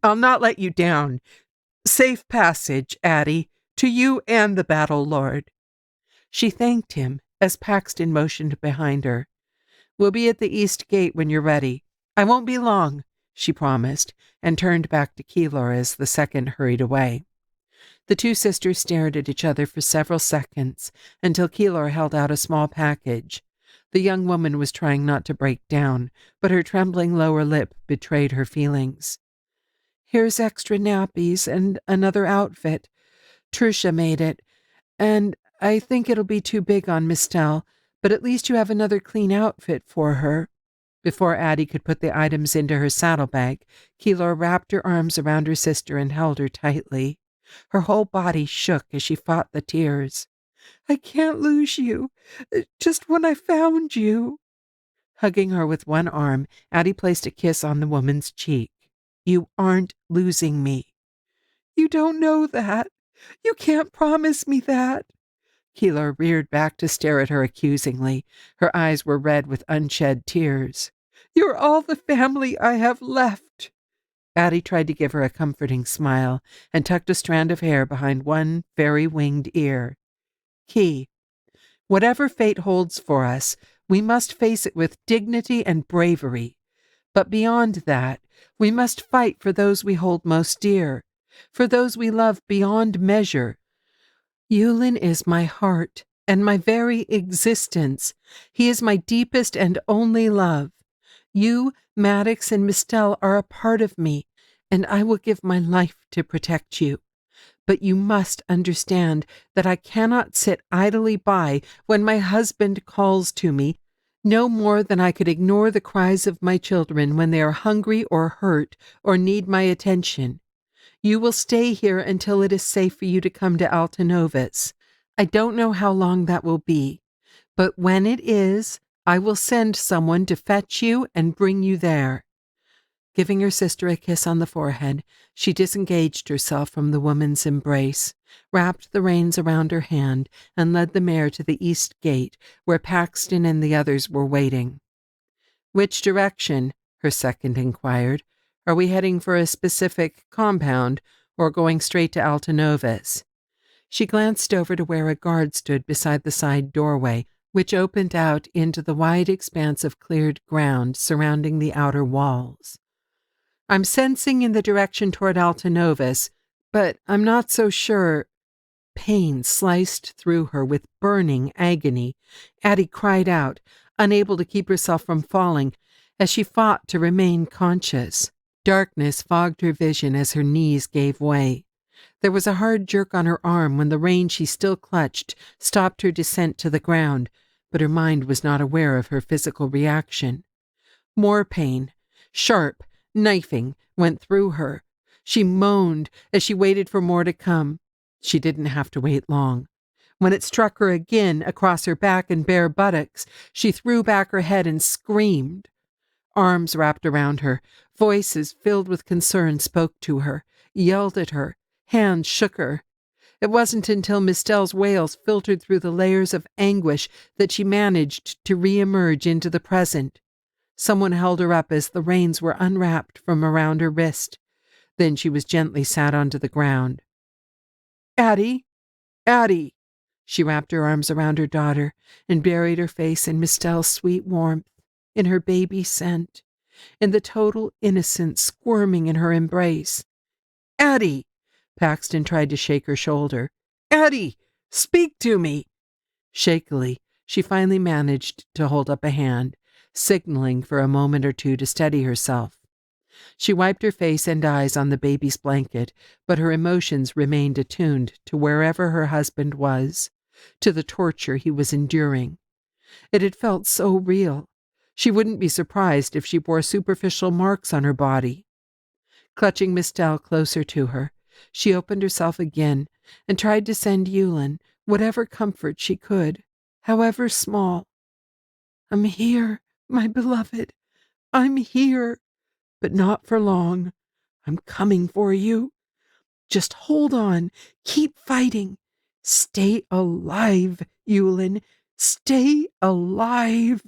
I'll not let you down. Safe passage, Addie, to you and the Battle Lord." She thanked him as Paxton motioned behind her. "We'll be at the east gate when you're ready. I won't be long," she promised, and turned back to Keylor as the second hurried away. The two sisters stared at each other for several seconds until Keylor held out a small package. The young woman was trying not to break down, but her trembling lower lip betrayed her feelings. "Here's extra nappies and another outfit. Tertia made it, and I think it'll be too big on Mistel, but at least you have another clean outfit for her." Before Addie could put the items into her saddlebag, Keylor wrapped her arms around her sister and held her tightly. Her whole body shook as she fought the tears. "I can't lose you, just when I found you." Hugging her with one arm, Addie placed a kiss on the woman's cheek. "You aren't losing me." "You don't know that. You can't promise me that." Keylor reared back to stare at her accusingly. Her eyes were red with unshed tears. "You're all the family I have left." Addie tried to give her a comforting smile and tucked a strand of hair behind one fairy-winged ear. "Key, whatever fate holds for us, we must face it with dignity and bravery. But beyond that, we must fight for those we hold most dear, for those we love beyond measure. Yulin is my heart and my very existence. He is my deepest and only love. You, Maddox, and Mistel are a part of me, and I will give my life to protect you. But you must understand that I cannot sit idly by when my husband calls to me, no more than I could ignore the cries of my children when they are hungry or hurt or need my attention. You will stay here until it is safe for you to come to Altanovus. I don't know how long that will be, but when it is, I will send someone to fetch you and bring you there." Giving her sister a kiss on the forehead, she disengaged herself from the woman's embrace, wrapped the reins around her hand, and led the mare to the east gate, where Paxton and the others were waiting. "Which direction?" her second inquired. "Are we heading for a specific compound, or going straight to Altanovus?" She glanced over to where a guard stood beside the side doorway, which opened out into the wide expanse of cleared ground surrounding the outer walls. "I'm sensing in the direction toward Altanovus, but I'm not so sure." Pain sliced through her with burning agony. Addie cried out, unable to keep herself from falling, as she fought to remain conscious. Darkness fogged her vision as her knees gave way. There was a hard jerk on her arm when the rein she still clutched stopped her descent to the ground, but her mind was not aware of her physical reaction. More pain, sharp, knifing, went through her. She moaned as she waited for more to come. She didn't have to wait long. When it struck her again across her back and bare buttocks, she threw back her head and screamed. Arms wrapped around her, voices filled with concern spoke to her, yelled at her, hands shook her. It wasn't until Mistel's wails filtered through the layers of anguish that she managed to re-emerge into the present. Someone held her up as the reins were unwrapped from around her wrist. Then she was gently sat onto the ground. "Addie! Addie!" She wrapped her arms around her daughter and buried her face in Mistel's sweet warmth, in her baby scent, in the total innocence squirming in her embrace. "Addie!" Paxton tried to shake her shoulder. "Addie! Speak to me!" Shakily, she finally managed to hold up a hand, signaling for a moment or two to steady herself. She wiped her face and eyes on the baby's blanket, but her emotions remained attuned to wherever her husband was, to the torture he was enduring. It had felt so real. She wouldn't be surprised if she bore superficial marks on her body. Clutching Mistel closer to her, she opened herself again and tried to send Yulin whatever comfort she could, however small. "I'm here, my beloved. I'm here. But not for long. I'm coming for you. Just hold on. Keep fighting. Stay alive, Yulin. Stay alive."